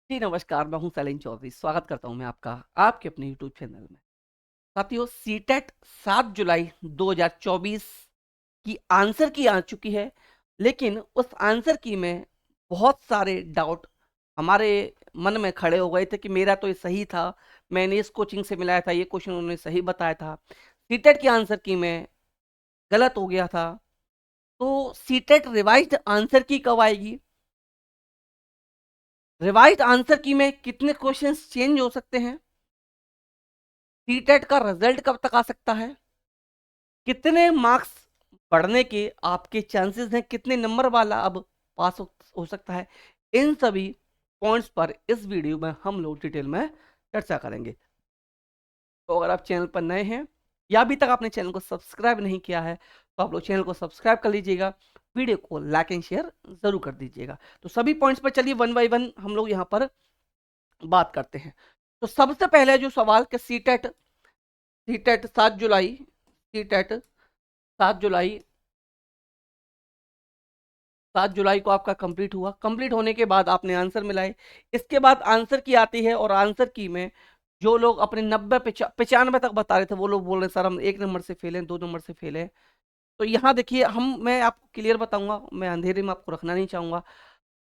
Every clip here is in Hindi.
जी नमस्कार, मैं हूं सलीम चौधरी। स्वागत करता हूं मैं आपका आपके अपने यूट्यूब चैनल में। साथियों, सीटेट 7 जुलाई 2024 की आंसर की आ चुकी है, लेकिन उस आंसर की में बहुत सारे डाउट हमारे मन में खड़े हो गए थे कि मेरा तो ये सही था, मैंने इस कोचिंग से मिलाया था, ये क्वेश्चन उन्होंने सही बताया था। सीटेट की आंसर की में गलत हो गया था। तो सीटेट रिवाइज्ड आंसर की कब आएगी? रिवाइज्ड आंसर की में कितने क्वेश्चंस चेंज हो सकते हैं? सीटेट का रिजल्ट कब तक आ सकता है? कितने मार्क्स बढ़ने के आपके चांसेस हैं? कितने नंबर वाला अब पास हो सकता है? इन सभी पॉइंट्स पर इस वीडियो में हम लोग डिटेल में चर्चा करेंगे। तो अगर आप चैनल पर नए हैं या अभी तक आपने चैनल को सब्सक्राइब नहीं किया है तो आप लोग चैनल को सब्सक्राइब कर लीजिएगा, वीडियो को लाइक एंड शेयर जरूर कर दीजिएगा। तो सभी पॉइंट्स पर चलिए वन बाई वन हम लोग यहाँ पर बात करते हैं। तो सबसे पहले जो सवाल कि सीटेट सीटेट 7 जुलाई सीटेट 7 जुलाई 7 जुलाई को आपका कंप्लीट हुआ। कंप्लीट होने के बाद आपने आंसर मिलाए। इसके बाद आंसर की आती है और आंसर की में जो लोग अपने 90 95 तक बता रहे थे वो लोग बोल रहे सर हम 1 नंबर से फेल हैं, 2 नंबर से फेल हैं। तो यहाँ देखिए, मैं आपको क्लियर बताऊंगा, मैं अंधेरे में आपको रखना नहीं चाहूंगा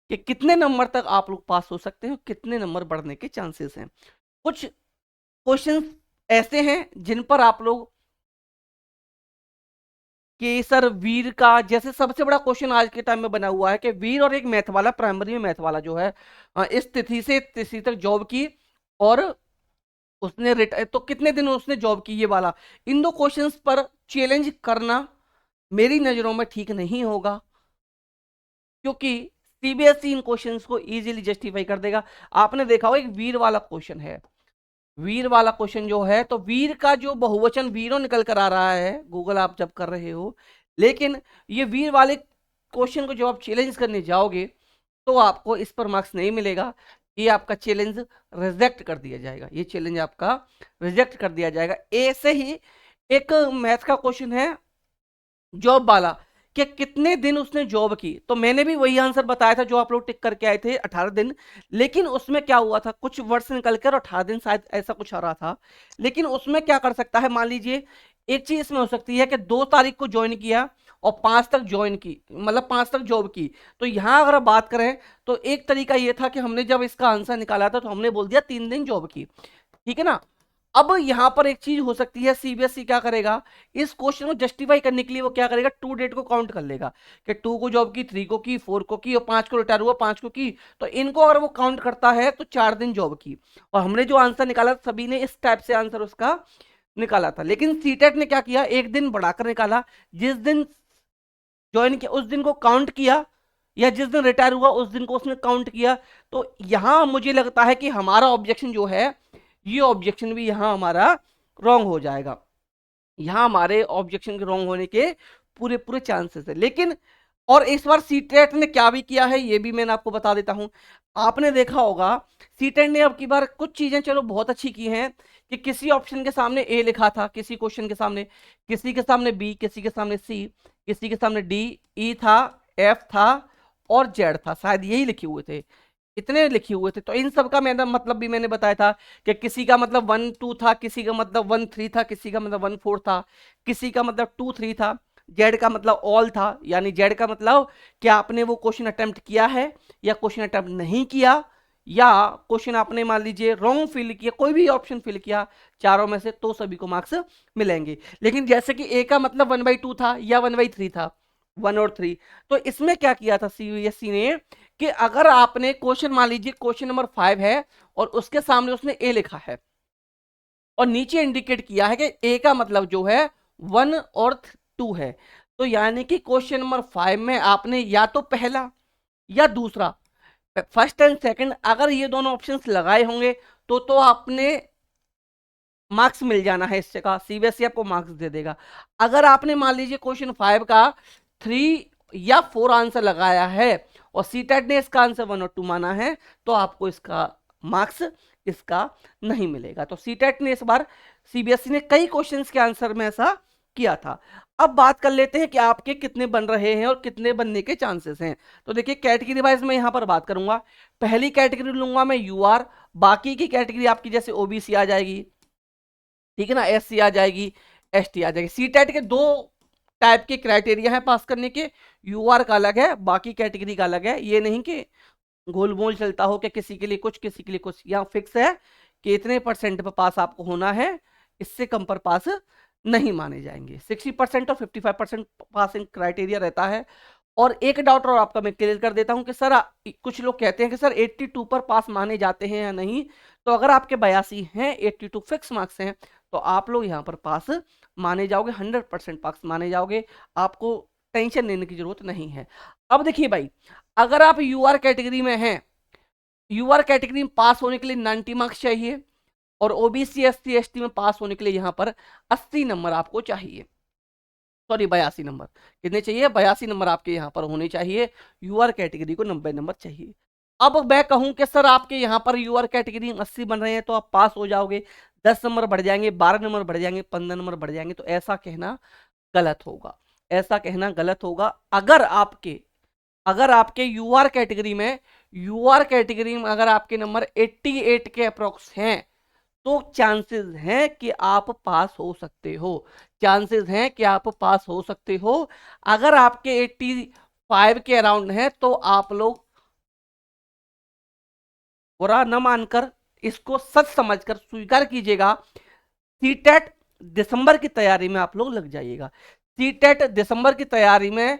कि कितने नंबर तक आप लोग पास हो सकते हैं, कितने नंबर बढ़ने के चांसेस हैं। कुछ क्वेश्चंस ऐसे हैं जिन पर आप लोग कि सर वीर का, जैसे सबसे बड़ा क्वेश्चन आज के टाइम में बना हुआ है कि वीर और एक मैथ वाला, प्राइमरी में मैथ वाला जो है इस तिथि से तिथि तक जॉब की और उसने तो कितने दिन उसने जॉब की, ये वाला। इन दो क्वेश्चंस पर चैलेंज करना मेरी नजरों में ठीक नहीं होगा, क्योंकि सीबीएसई इन क्वेश्चंस को इजीली जस्टिफाई कर देगा। आपने देखा हो एक वीर वाला क्वेश्चन है, वीर वाला क्वेश्चन जो है, तो वीर का जो बहुवचन वीरों निकल कर आ रहा है गूगल आप जब कर रहे हो, लेकिन ये वीर वाले क्वेश्चन को जब आप चैलेंज करने जाओगे तो आपको इस पर मार्क्स नहीं मिलेगा। ये आपका चैलेंज रिजेक्ट कर दिया जाएगा, ये चैलेंज आपका रिजेक्ट कर दिया जाएगा। ऐसे ही एक मैथ का क्वेश्चन है जॉब वाला कि कितने दिन उसने जॉब की, तो मैंने भी वही आंसर बताया था जो आप लोग टिक करके आए थे, 18 दिन। लेकिन उसमें क्या हुआ था, कुछ वर्ड्स निकल कर 18 दिन शायद ऐसा कुछ आ रहा था। लेकिन उसमें क्या कर सकता है, मान लीजिए एक चीज इसमें हो सकती है कि 2 तारीख को ज्वाइन किया और 5 तक ज्वाइन की, मतलब 5 तक जॉब की। तो यहां अगर बात करें तो एक तरीका यह था कि हमने जब इसका आंसर निकाला था तो हमने बोल दिया 3 दिन जॉब की, ठीक है ना। अब यहां पर एक चीज हो सकती है, सीबीएसई क्या करेगा, इस क्वेश्चन को जस्टिफाई करने के लिए वो क्या करेगा, टू डेट को काउंट कर लेगा कि 2 को जॉब की, 3 को की, 4 को की और 5 को रिटायर हुआ, 5 को की। तो इनको अगर वो काउंट करता है तो 4 दिन जॉब की। और हमने जो आंसर निकाला सभी ने इस टाइप से आंसर उसका निकाला था। लेकिन सीटेट ने क्या किया, एक दिन बढ़ाकर निकाला, जिस दिन ज्वाइन किया उस दिन को काउंट किया, या जिस दिन रिटायर हुआ उस दिन को उसने काउंट किया। तो यहां मुझे लगता है कि हमारा ऑब्जेक्शन जो है, ये ऑब्जेक्शन भी यहां हमारा रॉन्ग हो जाएगा। यहां हमारे ऑब्जेक्शन के रॉन्ग होने के पूरे पूरे चांसेस है। लेकिन और इस बार सीटेट ने क्या भी किया है ये भी मैंने आपको बता देता हूं। आपने देखा होगा सीटेट ने अब की बार कुछ चीजें चलो बहुत अच्छी की हैं कि किसी ऑप्शन के सामने ए लिखा था, किसी क्वेश्चन के सामने, किसी के सामने बी, किसी के सामने सी, किसी के सामने डी, ई था, एफ था और जेड था, शायद यही लिखे हुए थे, इतने लिखे हुए थे। तो इन सब का मैंने मतलब भी मैंने बताया था कि किसी का मतलब 1 2 था, किसी का मतलब 1 3 था, किसी का मतलब 1 4 था, किसी का मतलब 2 3 था। जेड का मतलब ऑल था, यानी जेड का मतलब क्या आपने वो क्वेश्चन अटेम्प्ट किया है या क्वेश्चन अटेम्प्ट नहीं किया, या क्वेश्चन आपने मान लीजिए रॉन्ग फिल किया, कोई भी ऑप्शन फिल किया चारों में से, तो सभी को मार्क्स मिलेंगे। लेकिन जैसे कि ए का मतलब 1/2 था या 1/3 था, 1 और 3। तो इसमें क्या किया था सीबीएसई ने कि अगर आपने क्वेश्चन, मान लीजिए क्वेश्चन नंबर 5 है और उसके सामने उसने ए लिखा है और नीचे इंडिकेट किया है कि ए का मतलब जो है 1 और 2 है, तो यानी कि क्वेश्चन नंबर 5 में आपने या तो पहला या दूसरा, फर्स्ट एंड सेकंड, अगर ये दोनों ऑप्शंस लगाए होंगे तो आपने मार्क्स मिल जाना है, इससे का सीबीएसई आपको मार्क्स दे देगा। अगर आपने मान लीजिए क्वेश्चन 5 का 3 या 4 आंसर लगाया है और सीटेट ने इसका आंसर 1 और 2 माना है, तो आपको इसका मार्क्स इसका नहीं मिलेगा। तो सीटेट ने इस बार, सीबीएसई ने कई क्वेश्चंस के आंसर में ऐसा किया था। अब बात कर लेते हैं कि आपके कितने बन रहे हैं और कितने बनने के चांसेस हैं। तो देखिए कैटेगरी वाइज मैं यहाँ पर बात करूंगा। पहली कैटेगरी लूंगा मैं यूआर, बाकी की कैटेगरी आपकी जैसे ओबीसी आ जाएगी, ठीक है ना, एससी आ जाएगी, एसटी आ जाएगी। सीटेट के दो टाइप के क्राइटेरिया है पास करने के, यूआर का अलग है, बाकी कैटेगरी का अलग है। ये नहीं कि गोलमोल चलता हो कि किसी के लिए कुछ किसी के लिए कुछ, यहाँ फिक्स है कि इतने परसेंट पर पास आपको होना है, इससे कम पर पास नहीं माने जाएंगे। 60% और 55% पासिंग क्राइटेरिया रहता है। और एक डाउट और आपका मैं क्लियर कर देता हूं कि सर कुछ लोग कहते हैं कि सर 82 पर पास माने जाते हैं या नहीं। तो अगर आपके 82 हैं, 82 फिक्स मार्क्स हैं, तो आप लोग यहाँ पर पास माने जाओगे, 100% पास माने जाओगे, आपको टेंशन लेने की जरूरत नहीं है। अब देखिए भाई, अगर आप यूआर कैटेगरी में हैं, यूआर कैटेगरी में पास होने के लिए 90 मार्क्स चाहिए, और ओबीसी एससी एसटी में पास होने के लिए यहाँ पर 80 नंबर आपको चाहिए, सॉरी 82 नंबर। कितने चाहिए? 82 नंबर आपके यहाँ पर होने चाहिए। यूआर कैटेगरी को 90 नंबर चाहिए। अब मैं कहूं कि सर आपके यहाँ पर यूआर कैटेगरी 80 बन रहे हैं तो आप पास हो जाओगे, 10 नंबर बढ़ जाएंगे, 12 नंबर बढ़ जाएंगे, 15 नंबर बढ़ जाएंगे, तो ऐसा कहना गलत होगा। ऐसा कहना गलत होगा। अगर आपके यूआर कैटेगरी में अगर आपके नंबर 88 के अप्रोक्स हैं, तो चांसेस हैं कि आप पास हो सकते हो। चांसेस हैं कि आप पास हो सकते हो। अगर आपके 85 के अराउंड है तो आप लोग बुरा न मानकर इसको सच समझकर स्वीकार कीजिएगा, सीटेट दिसंबर की तैयारी में आप लोग लग जाइएगा। सीटेट दिसंबर की तैयारी में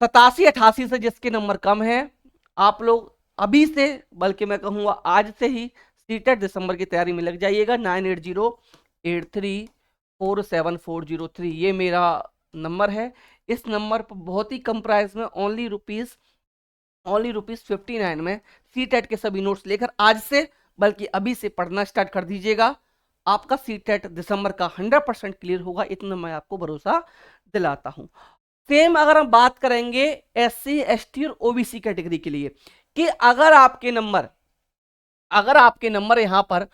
87-88 से जिसके नंबर कम है, आप लोग अभी से, बल्कि मैं कहूंगा आज से ही सीटेट दिसंबर की तैयारी में लग जाइएगा। 9808347403 ये मेरा नंबर है। इस नंबर पर बहुत ही कम प्राइस में ओनली रुपीज 59 में सीटेट के सभी नोट्स लेकर आज से, बल्कि अभी से पढ़ना स्टार्ट कर दीजिएगा। आपका सीटेट दिसंबर का 100% क्लियर होगा, इतना मैं आपको भरोसा दिलाता हूं। सेम अगर हम बात करेंगे एससी एसटी और ओबीसी कैटेगरी के लिए, कि अगर आपके नंबर यहां पर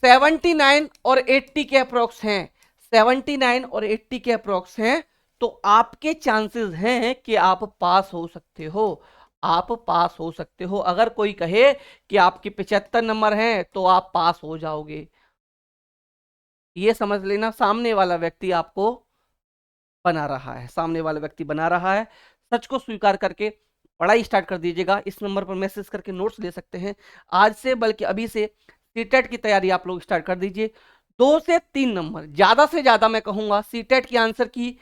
79 और 80 के अप्रोक्स हैं, 79 और 80 के अप्रोक्स हैं, तो आपके चांसेस हैं कि आप पास हो सकते हो। आप पास हो सकते हो। अगर कोई कहे कि आपके 75 नंबर हैं तो आप पास हो जाओगे, ये समझ लेना सामने वाला व्यक्ति आपको बना रहा है, सामने वाला व्यक्ति बना रहा है। सच को स्वीकार करके पढ़ाई स्टार्ट कर दीजिएगा। इस नंबर पर मैसेज करके नोट्स ले सकते हैं आज से, बल्कि अभी से सीटेट की तैयारी आप लोग स्टार्ट कर दीजिए। 2 से 3 नंबर ज्यादा से ज्यादा मैं कहूंगा सीटेट की आंसर की,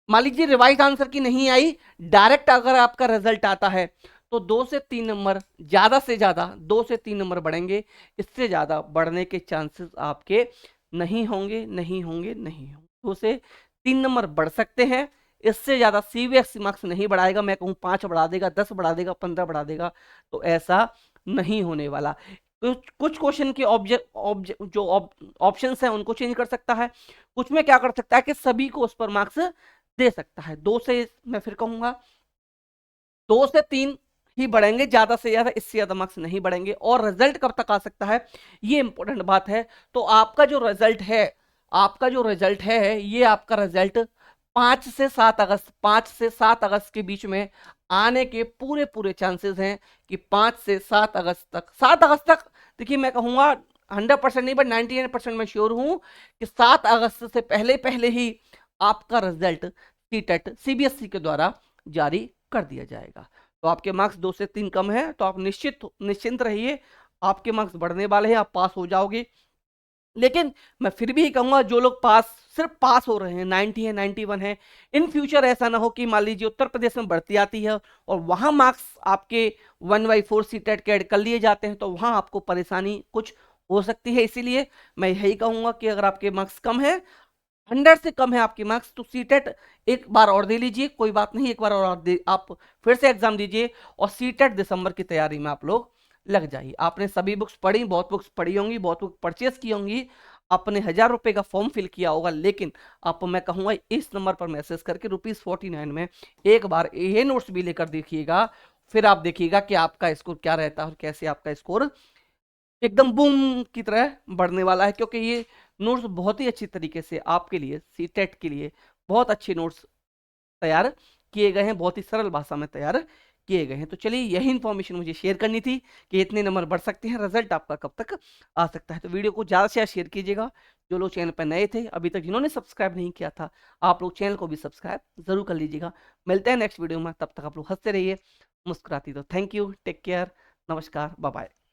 मान लीजिए रिवाइज आंसर की नहीं आई, डायरेक्ट अगर आपका रिजल्ट आता है तो 2 से 3 नंबर, ज्यादा से ज्यादा 2 से 3 नंबर बढ़ेंगे। इससे ज्यादा बढ़ने के चांसेस आपके नहीं होंगे, नहीं होंगे, नहीं होंगे। 2 से 3 नंबर बढ़ सकते हैं, इससे ज्यादा सीबीएसई मार्क्स नहीं बढ़ाएगा। मैं कहूँ 5 बढ़ा देगा, 10 बढ़ा देगा, 15 बढ़ा देगा, तो ऐसा नहीं होने वाला। कुछ कुछ क्वेश्चन के ऑप्शंस हैं उनको चेंज कर सकता है, कुछ में क्या कर सकता है कि सभी को उस पर मार्क्स दे सकता है। 2 से, मैं फिर कहूंगा 2 से 3 ही बढ़ेंगे, ज्यादा से ज्यादा, इससे ज्यादा मार्क्स नहीं बढ़ेंगे। और रिजल्ट कब तक आ सकता है, ये इंपॉर्टेंट बात है। तो आपका जो रिजल्ट है ये आपका रिजल्ट 5 से 7 अगस्त के बीच में आने के पूरे पूरे चांसेस हैं कि 5 से 7 अगस्त तक, 7 अगस्त तक, देखिए मैं कहूंगा 100% नहीं बट 99% मैं श्योर हूं कि 7 अगस्त से पहले पहले ही आपका रिजल्ट सीटेट सीबीएसई के द्वारा जारी कर दिया जाएगा। तो आपके मार्क्स 2 से 3 कम है तो आप निश्चिंत रहिए, आपके मार्क्स बढ़ने वाले हैं, आप पास हो जाओगे। लेकिन मैं फिर भी कहूंगा जो लोग सिर्फ पास हो रहे हैं, 90 है, 91 है, इन फ्यूचर ऐसा ना हो कि मान लीजिए उत्तर प्रदेश में भर्ती आती है और वहां मार्क्स आपके 1/4 सीटेट के ऐड कर लिए जाते हैं, तो वहां आपको परेशानी कुछ हो सकती है। इसीलिए मैं यही कहूंगा कि अगर आपके मार्क्स कम है, 100 से कम है आपके मार्क्स, तो सीटेट एक बार और दे लीजिए, कोई बात नहीं, एक बार और आप फिर से एग्जाम दीजिए और सीटेट दिसंबर की तैयारी में आप लोग लग जाइए। आपने सभी बुक्स पढ़ी, बहुत बुक्स पढ़ी होंगी, बहुत बुक परचेस की होंगी, आपने 1000 रुपए का फॉर्म फिल किया होगा, लेकिन आपको मैं कहूंगा इस नंबर पर मैसेज करके ₹49 में एक बार ये नोट्स भी लेकर देखिएगा, फिर आप देखिएगा कि आपका स्कोर क्या रहता है और कैसे आपका स्कोर एकदम बूम की तरह बढ़ने वाला है। क्योंकि ये नोट्स बहुत ही अच्छी तरीके से आपके लिए सीटेट के लिए बहुत अच्छे नोट्स तैयार किए गए हैं, बहुत ही सरल भाषा में तैयार किए गए हैं। तो चलिए यही इन्फॉर्मेशन मुझे शेयर करनी थी कि इतने नंबर बढ़ सकते हैं, रिजल्ट आपका कब तक आ सकता है। तो वीडियो को ज़्यादा से ज़्यादा शेयर कीजिएगा। जो लोग चैनल पर नए थे, अभी तक जिन्होंने सब्सक्राइब नहीं किया था, आप लोग चैनल को भी सब्सक्राइब जरूर कर लीजिएगा। मिलते हैं नेक्स्ट वीडियो में, तब तक आप लोग हंसते रहिए, मुस्कुराती। तो थैंक यू, टेक केयर, नमस्कार, बाय बाय।